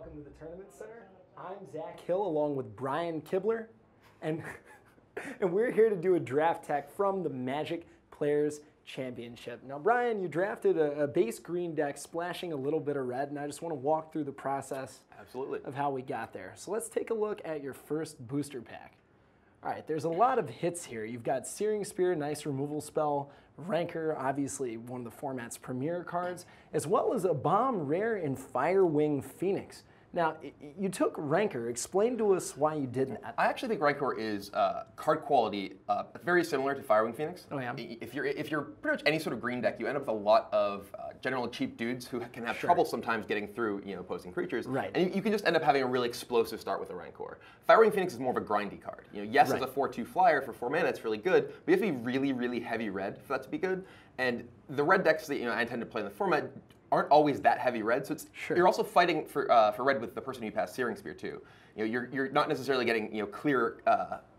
welcome to the Tournament Center. I'm Zach Hill along with Brian Kibler, and, and we're here to do a draft tech from the Magic Players Championship. Now, Brian, you drafted a base green deck splashing a little bit of red, and I just want to walk through the process of how we got there. So let's take a look at your first booster pack. All right, there's a lot of hits here. You've got Searing Spear, nice removal spell, Rancor, obviously one of the format's premier cards, as well as a bomb rare in Firewing Phoenix. Now, you took Rancor. Explain to us why you did that. I actually think Rancor is card quality very similar to Firewing Phoenix. Oh, yeah? If you're pretty much any sort of green deck, you end up with a lot of generally cheap dudes who can have trouble sometimes getting through opposing creatures. Right. And you can just end up having a really explosive start with a Rancor. Firewing Phoenix is more of a grindy card. Yes, as a 4/2 flyer for 4 mana, it's really good, but you have to be really, really heavy red for that to be good. And the red decks that I intend to play in the format aren't always that heavy red, so it's you're also fighting for red with the person you pass Searing Spear to. You're not necessarily getting clear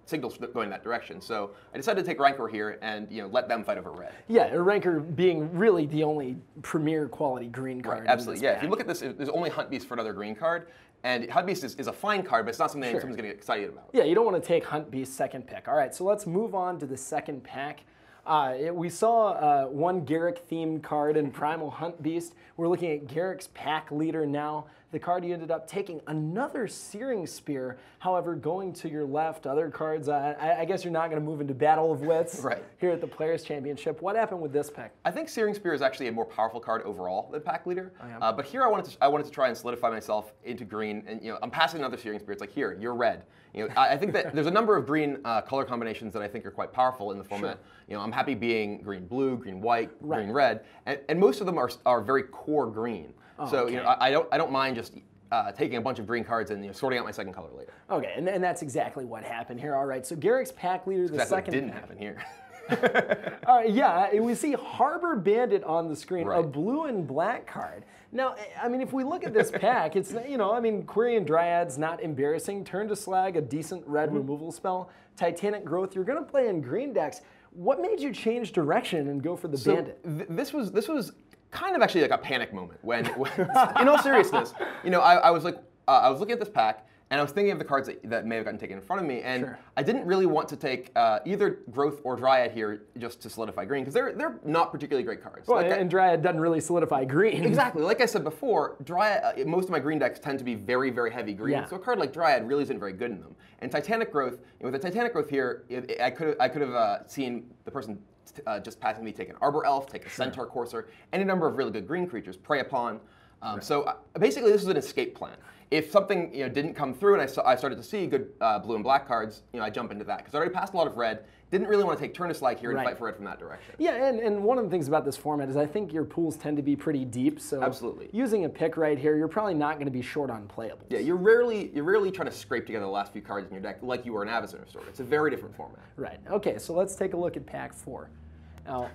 signals going that direction. So I decided to take Rancor here and let them fight over red. Yeah, Rancor being really the only premier quality green card. Right, absolutely. Yeah, if you look at this, there's only Hunt Beast for another green card. And Hunt Beast is a fine card, but it's not something that someone's going to get excited about. Yeah, you don't want to take Hunt Beast second pick. All right, so let's move on to the second pack. We saw one Garrix themed card in Primal Hunt Beast. We're looking at Garrix Pack Leader now. The card you ended up taking another Searing Spear. However, going to your left, other cards, I guess you're not going to move into Battle of Wits here at the Players Championship. What happened with this pick? I think Searing Spear is actually a more powerful card overall than Pack Leader. But here I wanted to try and solidify myself into green, and I'm passing another Searing Spear. It's like, here, you're red. I think that there's a number of green color combinations that I think are quite powerful in the format. I'm happy being green-blue, green-white, green-red, and most of them are very core green. So I don't mind just taking a bunch of green cards and sorting out my second color later. Okay, and that's exactly what happened here. All right, so Garrix Pack Leader, the second. What didn't happen here. All right, yeah, we see Harbor Bandit on the screen, a blue and black card. Now, I mean, if we look at this pack, it's, I mean, Quirion Dryad's not embarrassing. Turn to Slag, a decent red removal spell. Titanic Growth, you're going to play in green decks. What made you change direction and go for the Bandit? This was kind of actually like a panic moment when in all seriousness, I was like, I was looking at this pack, and I was thinking of the cards that may have gotten taken in front of me, and I didn't really want to take either Growth or Dryad here just to solidify green, because they're not particularly great cards. Well, and Dryad doesn't really solidify green. Exactly. Like I said before, Dryad, most of my green decks tend to be very, very heavy green, so a card like Dryad really isn't very good in them. And Titanic Growth, with the Titanic Growth here, I could have seen the person just passing me take an Arbor Elf, take a Centaur Courser, any number of really good green creatures, Prey Upon. So basically, this is an escape plan. If something didn't come through and I started to see good blue and black cards, I jump into that. Because I already passed a lot of red, didn't really want to take Turn to Slag here and fight for red from that direction. Yeah, and one of the things about this format is I think your pools tend to be pretty deep. So using a pick right here, you're probably not going to be short on playables. Yeah, you're rarely trying to scrape together the last few cards in your deck like you were an Avacyn Sword. It's a very different format. Right. Okay, so let's take a look at Pack 4. Now,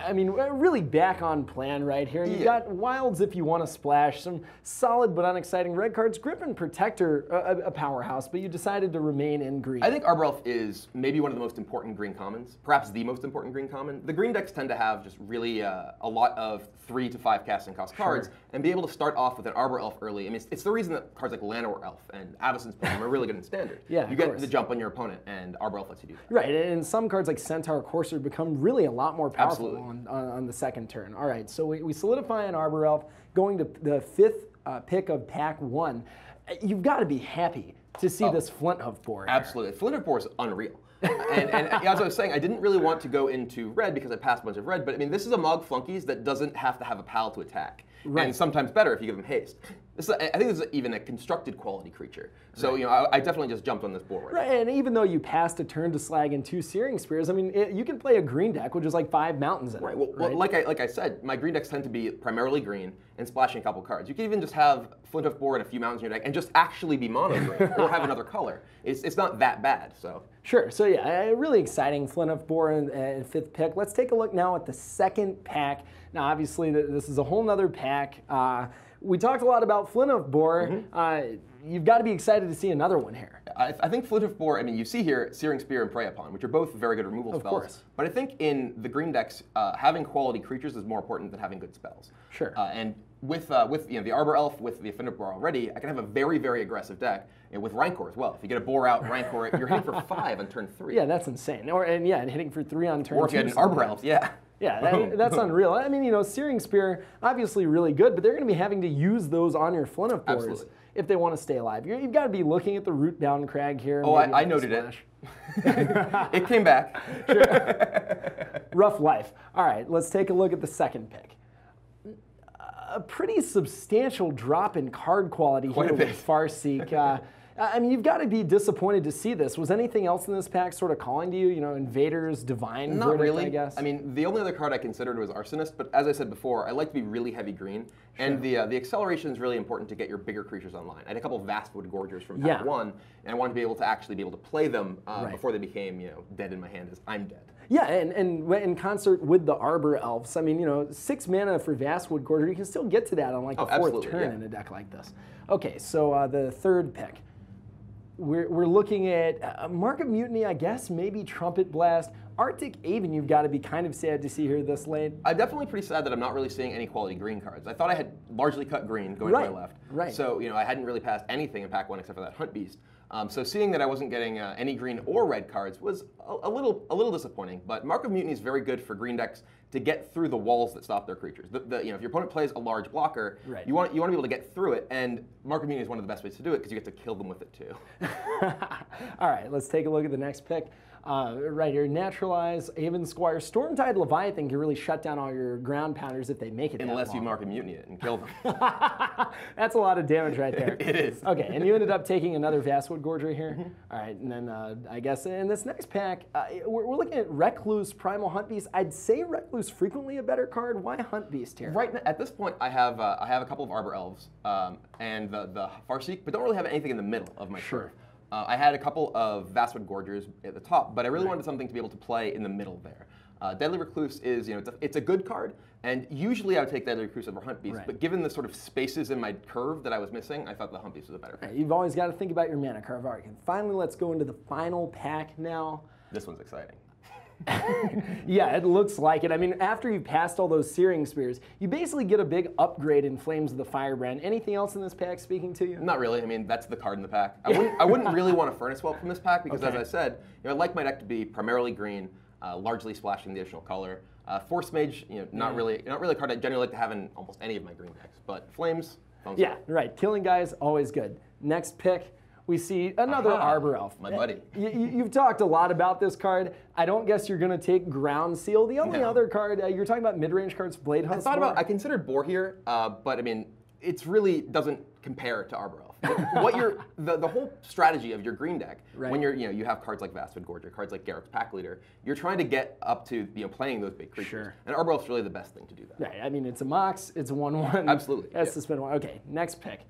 I mean, we're really back on plan right here. You've got Wilds if you want to splash, some solid but unexciting red cards. Grip and Protector, a powerhouse, but you decided to remain in green. I think Arbor Elf is maybe one of the most important green commons, perhaps the most important green common. The green decks tend to have just really a lot of 3 to 5 casting cost cards, and be able to start off with an Arbor Elf early. I mean, it's the reason that cards like Llanowar Elf and Avacyn's Palm are really good in Standard. You get the jump on your opponent, and Arbor Elf lets you do that. Right, and some cards like Centaur Courser become really a lot more powerful on the second turn. All right, so we solidify an Arbor Elf, going to the 5th pick of Pack 1. You've got to be happy to see this Flinthoof board. Absolutely. Flinthoof board is unreal. and as I was saying, I didn't really want to go into red because I passed a bunch of red, but I mean, this is a Mog Flunkies that doesn't have to have a pal to attack. And sometimes better if you give him haste. I think this is even a constructed quality creature. So I definitely just jumped on this board. And even though you passed a Turn to Slag and 2 Searing Spears, I mean, you can play a green deck, which is like 5 mountains in it. Well, like I said, my green decks tend to be primarily green and splashing a couple cards. You can even just have Flinthoof board and a few mountains in your deck and just actually be mono green or have another color. It's not that bad. So so yeah, really exciting Flinthoof board and 5th pick. Let's take a look now at the second pack. Now, obviously, this is a whole nother pack. We talked a lot about Flinthoof board. You've got to be excited to see another one here. I think Flinthoof board, I mean, you see here Searing Spear and Prey Upon, which are both very good removal spells. But I think in the green decks, having quality creatures is more important than having good spells. And with the Arbor Elf, with the Affinity Boar already, I can have a very, very aggressive deck with Rancor as well. If you get a Boar out, Rancor, you're hitting for 5 on turn 3. Yeah, that's insane. And hitting for 3 on turn 2. Or if you had an Arbor Elf, yeah. Yeah, that's unreal. I mean, Searing Spear, obviously really good, but they're going to be having to use those on your Flynn of boars if they want to stay alive. You've got to be looking at the Root Down Crag here. Oh, I noted it. It came back. Sure. Rough life. All right, let's take a look at the second pick. A pretty substantial drop in card quality here with Farseek. I mean, you've got to be disappointed to see this. Was anything else in this pack sort of calling to you? Invaders, Divine Not Verdict, really. I guess? I mean, the only other card I considered was Arsonist, but as I said before, I like to be really heavy green, and the acceleration is really important to get your bigger creatures online. I had a couple of Vastwood Gorgers from pack 1, and I wanted to be able to actually be able to play them before they became, dead in my hand as I'm dead. Yeah, and in concert with the Arbor Elves, I mean, 6 mana for Vastwood Gorger, you can still get to that on like the 4th turn in a deck like this. Okay, so the third pick. We're looking at Mark of Mutiny, I guess, maybe Trumpet Blast. Arctic Aven, you've got to be kind of sad to see here this late. I'm definitely pretty sad that I'm not really seeing any quality green cards. I thought I had largely cut green going to my left. Right. So, I hadn't really passed anything in pack 1 except for that Hunt Beast. So seeing that I wasn't getting any green or red cards was a little disappointing. But Mark of Mutiny is very good for green decks to get through the walls that stop their creatures. If your opponent plays a large blocker, you want to be able to get through it, and Mark of Mutiny is one of the best ways to do it because you get to kill them with it too. All right, let's take a look at the next pick. Right here, Naturalize, Aven Squire, Stormtide Leviathan can really shut down all your ground pounders if they make it. Unless you Mark of Mutiny it and kill them. That's a lot of damage right there. It is. Okay, and you ended up taking another Vastwood Gorger here. All right, and then I guess in this next pack, we're looking at Recluse, Primal Hunt Beast. I'd say Recluse frequently a better card. Why Hunt Beast here? Right at this point, I have a couple of Arbor Elves and the Farseek, but don't really have anything in the middle of my curve. I had a couple of Vastwood Gorgers at the top, but I really wanted something to be able to play in the middle there. Deadly Recluse is, it's a good card, and usually I would take Deadly Recluse over Hunt Beast, but given the sort of spaces in my curve that I was missing, I thought the Hunt Beast was a better pick. You've always got to think about your mana curve. All right, finally, let's go into the final pack now. This one's exciting. Yeah, it looks like it. I mean, after you've passed all those Searing Spears, you basically get a big upgrade in Flames of the Firebrand. Anything else in this pack speaking to you? Not really. I mean, that's the card in the pack. I wouldn't really want a Furnace Whelp from this pack because, as I said, I like my deck to be primarily green, largely splashing the additional color. Force Mage, not really a card I generally like to have in almost any of my green decks. But Flames, right. Killing guys, always good. Next pick. We see another Arbor Elf. My buddy. You've talked a lot about this card. I don't guess you're going to take Ground Seal. The only other card, you're talking about mid-range cards, Blade Hunt. I considered Boar here, but I mean, it really doesn't compare to Arbor Elf. The whole strategy of your green deck, when you have cards like Vastwood Gorger, cards like Garrix Pack Leader, you're trying to get up to playing those big creatures. And Arbor Elf's really the best thing to do that. Right. I mean, it's a Mox, it's a 1/1. Absolutely. That's to spend 1. Okay, next pick.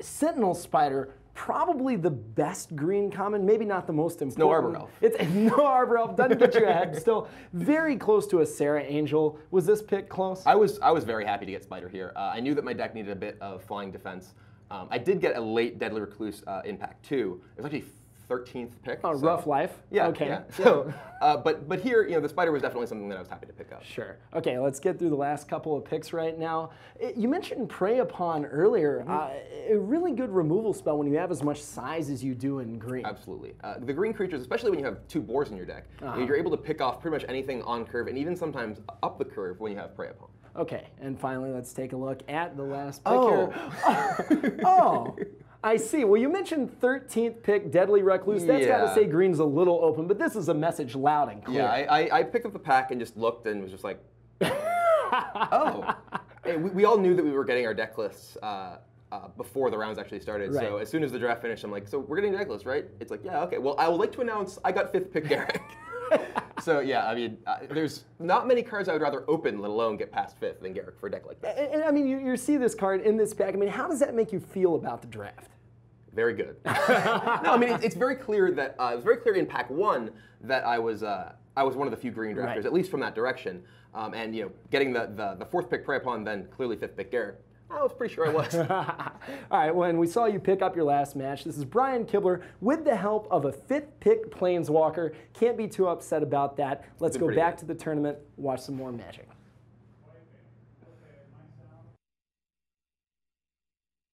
Sentinel Spider, probably the best green common, maybe not the most important. No Arbor Elf. It's no Arbor Elf, doesn't get you ahead. Still very close to a Sarah Angel. Was this pick close? I was very happy to get Spider here. I knew that my deck needed a bit of flying defense. I did get a late Deadly Recluse in pack 2. It was actually 13th pick. Oh, so. Rough life. Yeah. Okay. Yeah. So, but here, the Spider was definitely something that I was happy to pick up. Sure. Okay, let's get through the last couple of picks right now. You mentioned Prey Upon earlier. A really good removal spell when you have as much size as you do in green. Absolutely. The green creatures, especially when you have 2 boars in your deck, you're able to pick off pretty much anything on curve, and even sometimes up the curve when you have Prey Upon. Okay, and finally, let's take a look at the last pick here. Oh. I see. Well, you mentioned 13th pick, Deadly Recluse. That's got to say green's a little open, but this is a message loud and clear. Yeah, I picked up the pack and just looked and was just like, oh. Hey, we all knew that we were getting our deck lists before the rounds actually started. Right. So as soon as the draft finished, I'm like, so we're getting a deck list, right? It's like, yeah, okay. Well, I would like to announce I got 5th pick Garrix. So yeah, I mean, there's not many cards I would rather open, let alone get past 5th, than Garrix for a deck like that. And I mean, you see this card in this pack. I mean, how does that make you feel about the draft? Very good. No, I mean, it's very clear that it was very clear in pack 1 that I was one of the few green drafters, at least from that direction. And getting the 4th pick Prey Upon, then clearly 5th pick Garrix. I was pretty sure I was. All right, when we saw you pick up your last match, this is Brian Kibler with the help of a 5th pick Planeswalker. Can't be too upset about that. Let's go back to the tournament, watch some more Magic.